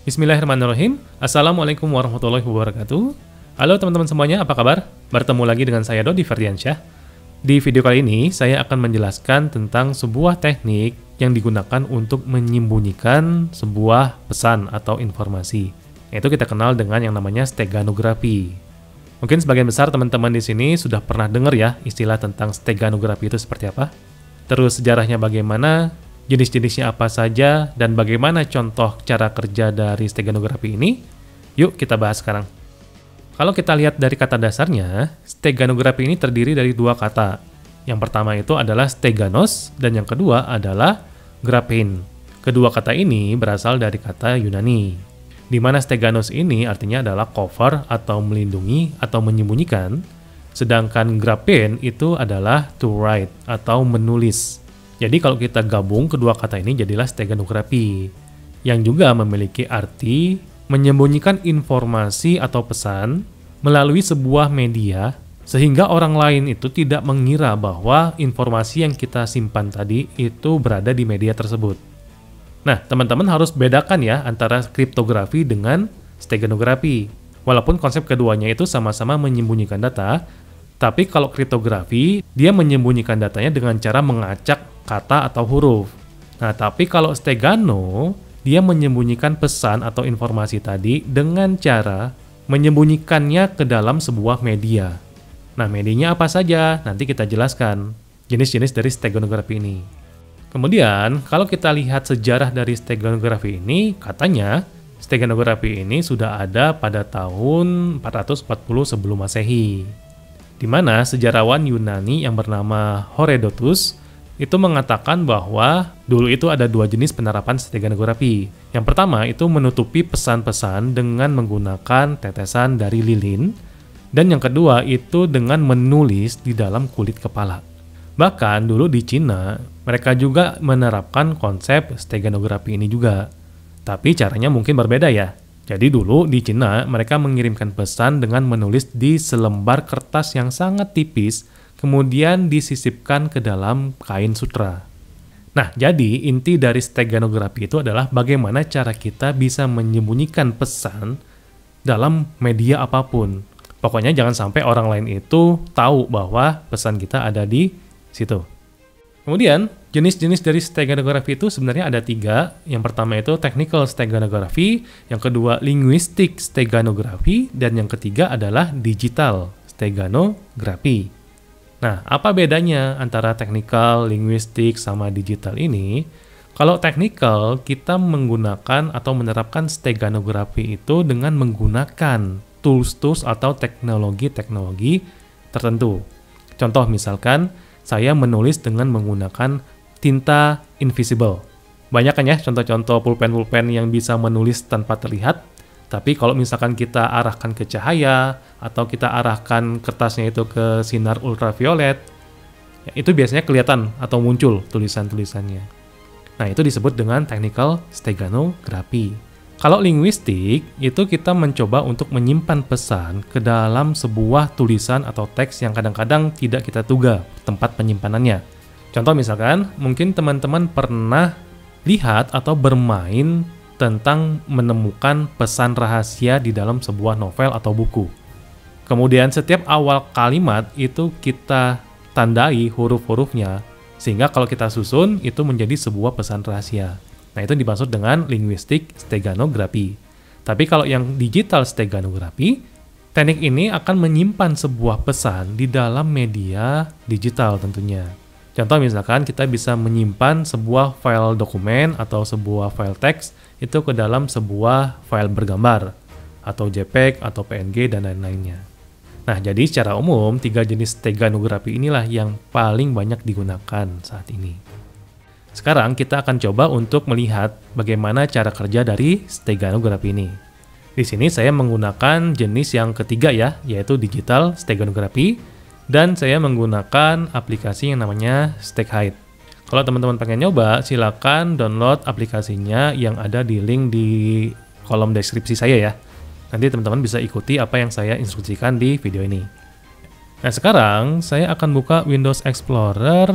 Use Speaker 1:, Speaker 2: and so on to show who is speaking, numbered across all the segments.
Speaker 1: Bismillahirrahmanirrahim. Assalamualaikum warahmatullahi wabarakatuh. Halo teman-teman semuanya, apa kabar? Bertemu lagi dengan saya Dodi Ferdiansyah. Di video kali ini, saya akan menjelaskan tentang sebuah teknik yang digunakan untuk menyembunyikan sebuah pesan atau informasi. Yaitu kita kenal dengan yang namanya steganografi. Mungkin sebagian besar teman-teman di sini sudah pernah dengar ya istilah tentang steganografi itu seperti apa. Terus sejarahnya bagaimana, jenis-jenisnya apa saja, dan bagaimana contoh cara kerja dari steganografi ini? Yuk kita bahas sekarang. Kalau kita lihat dari kata dasarnya, steganografi ini terdiri dari dua kata. Yang pertama itu adalah steganos, dan yang kedua adalah graphein. Kedua kata ini berasal dari kata Yunani, di mana steganos ini artinya adalah cover atau melindungi atau menyembunyikan, sedangkan graphein itu adalah to write atau menulis. Jadi kalau kita gabung kedua kata ini jadilah steganografi, yang juga memiliki arti menyembunyikan informasi atau pesan melalui sebuah media sehingga orang lain itu tidak mengira bahwa informasi yang kita simpan tadi itu berada di media tersebut. Nah, teman-teman harus bedakan ya antara kriptografi dengan steganografi. Walaupun konsep keduanya itu sama-sama menyembunyikan data, tapi kalau kriptografi, dia menyembunyikan datanya dengan cara mengacak kata atau huruf. Nah, tapi kalau stegano, dia menyembunyikan pesan atau informasi tadi dengan cara menyembunyikannya ke dalam sebuah media. Nah, medianya apa saja? Nanti kita jelaskan jenis-jenis dari steganografi ini. Kemudian, kalau kita lihat sejarah dari steganografi ini, katanya steganografi ini sudah ada pada tahun 440 sebelum Masehi. Di mana sejarawan Yunani yang bernama Herodotus itu mengatakan bahwa dulu itu ada dua jenis penerapan steganografi. Yang pertama itu menutupi pesan-pesan dengan menggunakan tetesan dari lilin, dan yang kedua itu dengan menulis di dalam kulit kepala. Bahkan dulu di Cina, mereka juga menerapkan konsep steganografi ini juga. Tapi caranya mungkin berbeda ya. Jadi dulu di Cina, mereka mengirimkan pesan dengan menulis di selembar kertas yang sangat tipis, kemudian disisipkan ke dalam kain sutra. Nah, jadi inti dari steganografi itu adalah bagaimana cara kita bisa menyembunyikan pesan dalam media apapun. Pokoknya jangan sampai orang lain itu tahu bahwa pesan kita ada di situ. Kemudian, jenis-jenis dari steganografi itu sebenarnya ada tiga. Yang pertama itu technical steganografi, yang kedua linguistic steganografi, dan yang ketiga adalah digital steganografi. Nah, apa bedanya antara technical, linguistic, sama digital ini? Kalau technical, kita menggunakan atau menerapkan steganografi itu dengan menggunakan tools-tools atau teknologi-teknologi tertentu. Contoh misalkan, saya menulis dengan menggunakan tinta invisible. Banyak kan ya contoh-contoh pulpen-pulpen yang bisa menulis tanpa terlihat. Tapi kalau misalkan kita arahkan ke cahaya, atau kita arahkan kertasnya itu ke sinar ultraviolet, ya itu biasanya kelihatan atau muncul tulisan-tulisannya. Nah, itu disebut dengan technical steganografi. Kalau linguistik, itu kita mencoba untuk menyimpan pesan ke dalam sebuah tulisan atau teks yang kadang-kadang tidak kita duga tempat penyimpanannya. Contoh misalkan, mungkin teman-teman pernah lihat atau bermain tentang menemukan pesan rahasia di dalam sebuah novel atau buku. Kemudian setiap awal kalimat itu kita tandai huruf-hurufnya, sehingga kalau kita susun itu menjadi sebuah pesan rahasia. Nah, itu dimaksud dengan linguistic steganografi. Tapi kalau yang digital steganografi, teknik ini akan menyimpan sebuah pesan di dalam media digital tentunya. Contoh misalkan kita bisa menyimpan sebuah file dokumen atau sebuah file teks itu ke dalam sebuah file bergambar, atau JPEG, atau PNG, dan lain-lainnya. Nah, jadi secara umum, tiga jenis steganografi inilah yang paling banyak digunakan saat ini. Sekarang kita akan coba untuk melihat bagaimana cara kerja dari steganografi ini. Di sini saya menggunakan jenis yang ketiga ya, yaitu digital steganografi, dan saya menggunakan aplikasi yang namanya StegHide. Kalau teman-teman pengen nyoba, silakan download aplikasinya yang ada di link di kolom deskripsi saya ya. Nanti teman-teman bisa ikuti apa yang saya instruksikan di video ini. Nah, sekarang saya akan buka Windows Explorer.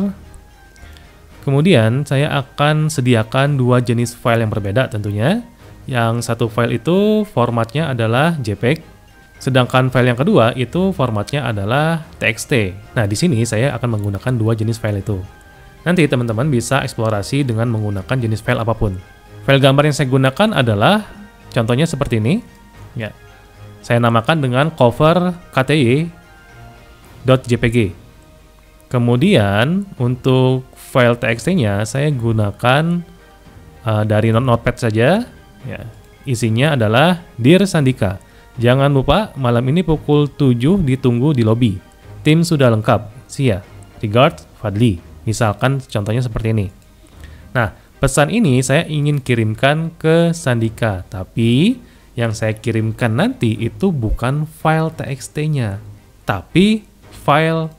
Speaker 1: Kemudian saya akan sediakan dua jenis file yang berbeda tentunya. Yang satu file itu formatnya adalah JPEG, sedangkan file yang kedua itu formatnya adalah TXT. Nah, di sini saya akan menggunakan dua jenis file itu. Nanti teman-teman bisa eksplorasi dengan menggunakan jenis file apapun. File gambar yang saya gunakan adalah contohnya seperti ini. Ya, saya namakan dengan cover kty.jpg. Kemudian untuk file txt-nya saya gunakan dari Notepad saja. Ya, isinya adalah Dear Sandika, jangan lupa malam ini pukul 7 ditunggu di lobi. Tim sudah lengkap. Sia. Regards, Fadli. Misalkan contohnya seperti ini. Nah, pesan ini saya ingin kirimkan ke Sandika, tapi yang saya kirimkan nanti itu bukan file txt-nya, tapi file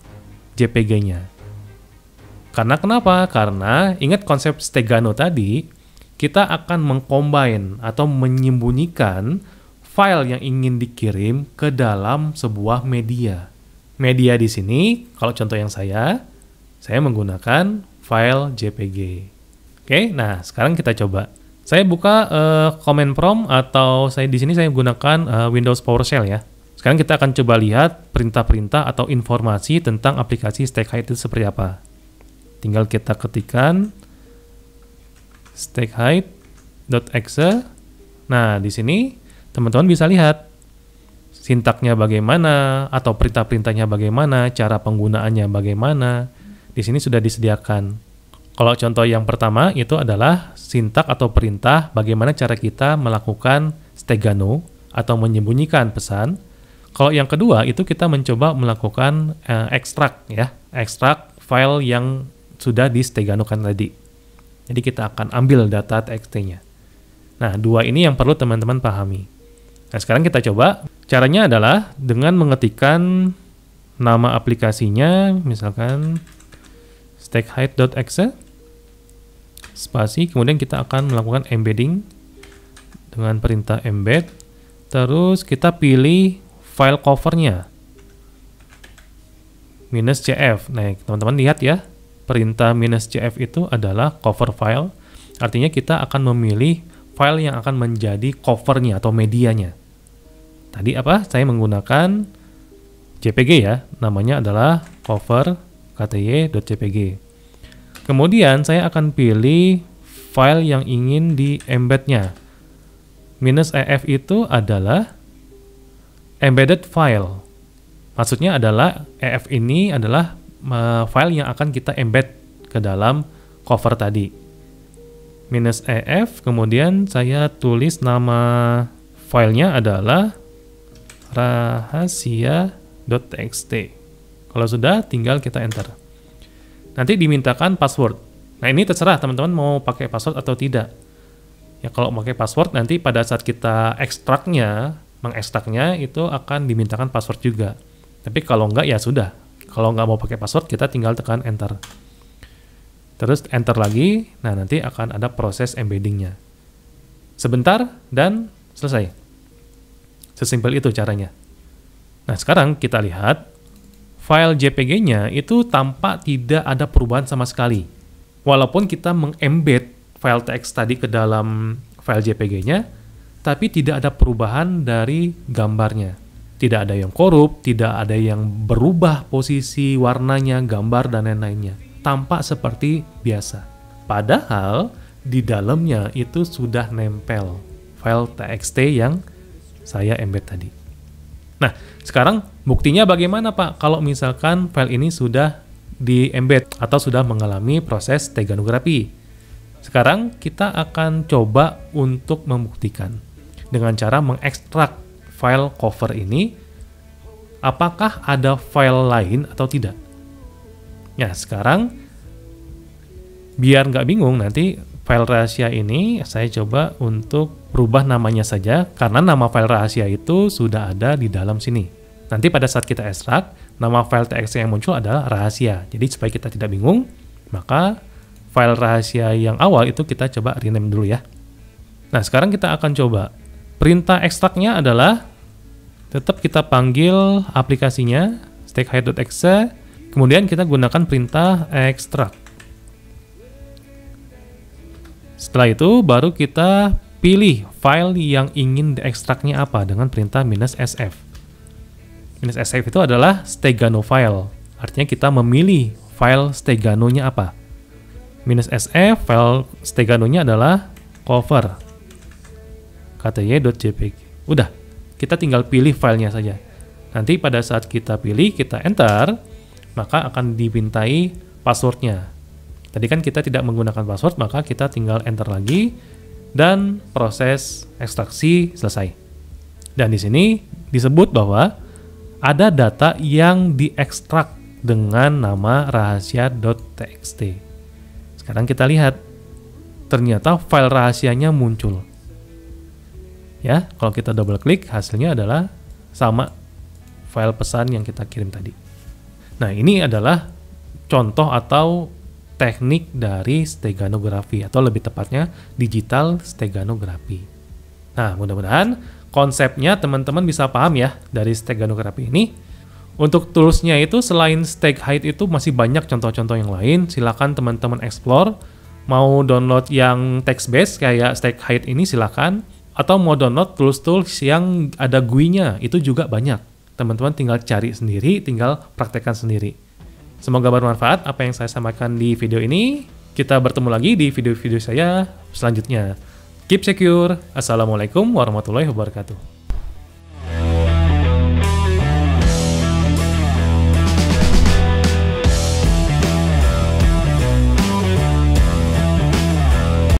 Speaker 1: JPG-nya. Karena kenapa? Karena ingat konsep Stegano tadi, kita akan mengcombine atau menyembunyikan file yang ingin dikirim ke dalam sebuah media. Media di sini, kalau contoh yang saya menggunakan file JPG. Oke, nah sekarang kita coba. Saya buka command prompt atau di sini saya gunakan Windows PowerShell ya. Sekarang kita akan coba lihat perintah-perintah atau informasi tentang aplikasi StackHide itu seperti apa. Tinggal kita ketikkan stackhide.exe. Nah, di sini teman-teman bisa lihat sintaknya bagaimana atau perintah-perintahnya bagaimana, cara penggunaannya bagaimana. Di sini sudah disediakan. Kalau contoh yang pertama itu adalah sintak atau perintah bagaimana cara kita melakukan Stegano atau menyembunyikan pesan. Kalau yang kedua itu kita mencoba melakukan ekstrak ya, ekstrak file yang sudah di Steganokan tadi. Jadi kita akan ambil data txt-nya. Nah, dua ini yang perlu teman-teman pahami. Nah, sekarang kita coba. Caranya adalah dengan mengetikkan nama aplikasinya, misalkan stackhide.exe, spasi, kemudian kita akan melakukan embedding dengan perintah embed. Terus kita pilih file covernya, -cf. Nah, teman-teman lihat ya. Perintah -cf itu adalah cover file, artinya kita akan memilih file yang akan menjadi covernya atau medianya. Tadi apa? Saya menggunakan JPG ya, namanya adalah cover kty.jpg. Kemudian saya akan pilih file yang ingin di embednya. -ef itu adalah embedded file. Maksudnya adalah ef ini adalah file yang akan kita embed ke dalam cover tadi. -ef, kemudian saya tulis nama filenya adalah rahasia.txt. Kalau sudah, tinggal kita enter. Nanti dimintakan password. Nah, ini terserah teman-teman mau pakai password atau tidak. Ya, kalau pakai password nanti pada saat kita mengekstraknya itu akan dimintakan password juga. Tapi kalau enggak ya sudah. Kalau nggak mau pakai password, kita tinggal tekan enter. Terus enter lagi, nah nanti akan ada proses embeddingnya. Sebentar, dan selesai. Sesimpel itu caranya. Nah, sekarang kita lihat, file JPG-nya itu tampak tidak ada perubahan sama sekali. Walaupun kita mengembed file txt tadi ke dalam file JPG-nya, tapi tidak ada perubahan dari gambarnya. Tidak ada yang korup, tidak ada yang berubah posisi warnanya, gambar, dan lain-lainnya. Tampak seperti biasa. Padahal di dalamnya itu sudah nempel file txt yang saya embed tadi. Nah, sekarang buktinya bagaimana Pak kalau misalkan file ini sudah di-embed atau sudah mengalami proses steganografi? Sekarang kita akan coba untuk membuktikan dengan cara mengekstrak file cover ini, apakah ada file lain atau tidak. Ya, sekarang biar nggak bingung, nanti file rahasia ini saya coba untuk berubah namanya saja, karena nama file rahasia itu sudah ada di dalam sini. Nanti pada saat kita ekstrak, nama file txt yang muncul adalah rahasia. Jadi supaya kita tidak bingung, maka file rahasia yang awal itu kita coba rename dulu ya. Nah, sekarang kita akan coba. Perintah ekstraknya adalah tetap kita panggil aplikasinya stackhide.exe, kemudian kita gunakan perintah ekstrak. Setelah itu baru kita pilih file yang ingin diekstraknya apa dengan perintah -sf. -sf itu adalah Stegano file. Artinya kita memilih file Steganonya apa. -sf file Steganonya adalah cover kty.jpg. Udah, kita tinggal pilih filenya saja. Nanti pada saat kita pilih, kita enter, maka akan dimintai passwordnya. Tadi kan kita tidak menggunakan password, maka kita tinggal enter lagi, dan proses ekstraksi selesai. Dan di sini disebut bahwa ada data yang diekstrak dengan nama rahasia.txt. Sekarang kita lihat, ternyata file rahasianya muncul. Ya, kalau kita double klik, hasilnya adalah sama file pesan yang kita kirim tadi. Nah, ini adalah contoh atau teknik dari steganografi, atau lebih tepatnya digital steganografi. Nah, mudah-mudahan konsepnya teman-teman bisa paham ya dari steganografi ini. Untuk toolsnya itu selain StegHide itu masih banyak contoh-contoh yang lain. Silakan teman-teman explore. Mau download yang text-based kayak StegHide ini silakan. Atau mau download tools-tools yang ada GUI-nya, itu juga banyak. Teman-teman tinggal cari sendiri, tinggal praktekkan sendiri. Semoga bermanfaat apa yang saya sampaikan di video ini. Kita bertemu lagi di video-video saya selanjutnya. Keep secure. Assalamualaikum warahmatullahi wabarakatuh.